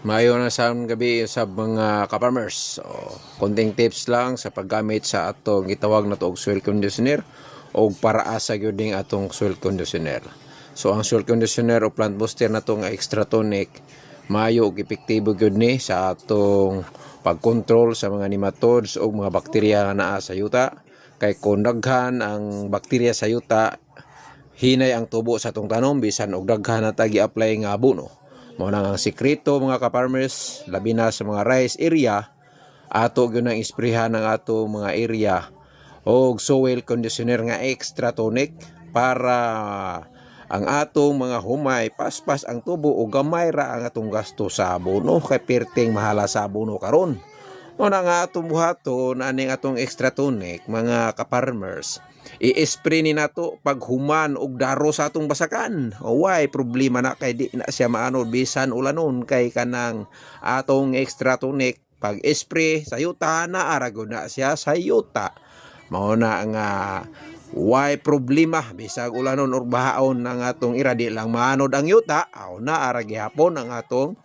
Maayo na sa gabi sa mga ka-farmers. So, konting tips lang sa paggamit sa atong gitawag na to og soil conditioner o para sa gyud ding atong soil conditioner. So ang soil conditioner o plant booster na to nga extra tonic maayo ug epektibo gyud ni sa atong pagkontrol sa mga nematodes o mga bakterya nga naa sa yuta. Kay kung daghan ang bakterya sa yuta, hinay ang tubo sa atong tanom bisan og daghan na tagi apply nga abono. Mao nang ang sikreto mga ka-farmers, labi na sa mga rice area, ato gyud nang isprehan ang ato mga area og soil conditioner nga extra tonic para ang atong mga humay paspas ang tubo o gamay ra ang atong gasto sa abono kay perting mahala sa abono karon. Mao na nga atong buhaton aning atong extra tonic mga ka-farmers. I-spray ni nato pag human og daro sa atong basakan. Why problema na kay di na siya maanod bisan ulanon kay kanang atong extra tonic pag spray sa yuta na aragon na siya sa yuta. Mao na nga why problema bisag ulanon or bahaon ang atong ira di lang maanod ang yuta aw na ara gihapon ang atong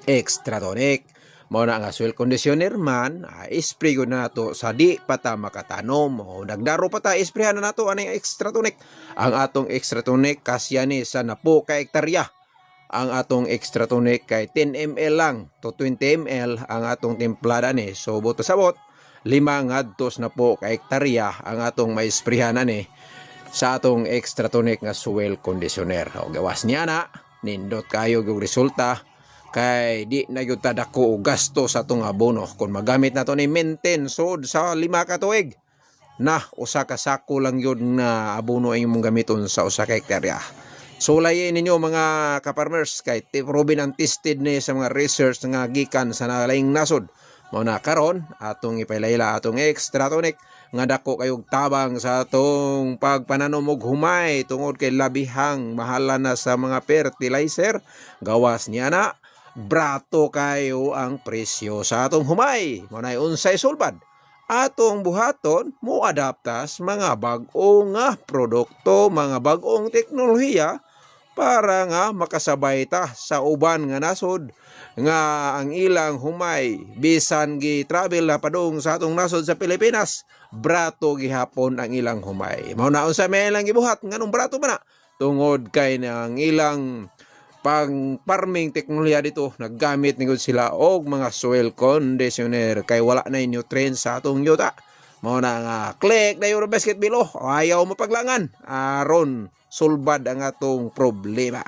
extra tonic. Mao na nga soil conditioner man, spray ko na nato sa di pa ta makatanom o nagdaro pa ta isprehan na nato aning extra tonic. Ang atong extra tonic kasya ni sa napo ka hektarya. Ang atong extra tonic kay 10 ml lang to 20 ml ang atong templada ni. So buto sabot 5 ngadtos na po ka hektarya ang atong maisprehan ni sa atong extra tonic nga soil conditioner. O gawas niya na nindot kayo yung resulta. Kay di na gyud ta dako og gasto sa atong abono kung magamit nato ni maintain sod sa 5 ka tuig na usa ka sako lang yun na abono ang imong gamiton sa usa ka hektarya. So layin ninyo mga ka-farmers kay proven and tested ni sa mga research nga gikan sa nalaing nasod. Mao na karon atong ipailayla atong extra tonic nga dako kayog tabang sa atong pagpananom og humay tungod kay labihang mahala na sa mga fertilizer. Gawas niya na brato kayo ang presyo sa atong humay. Manay unsay sulbad atong buhaton mo adaptas mga bag-o nga produkto, mga bag-ong teknolohiya para nga makasabay ta sa uban nga nasod nga ang ilang humay bisan gi travel na padung sa atong nasod sa Pilipinas, brato gihapon ang ilang humay. Mao na unsa may ilang gibuhat nganong brato ba na tungod kay ang ilang pang farming teknolohiya dito naggamit nigud sila og mga soil conditioner kay wala na nutrients sa atong yuta. Mao na nga click na yung basket below ayaw mapaglangan aron sulbad ang atong problema.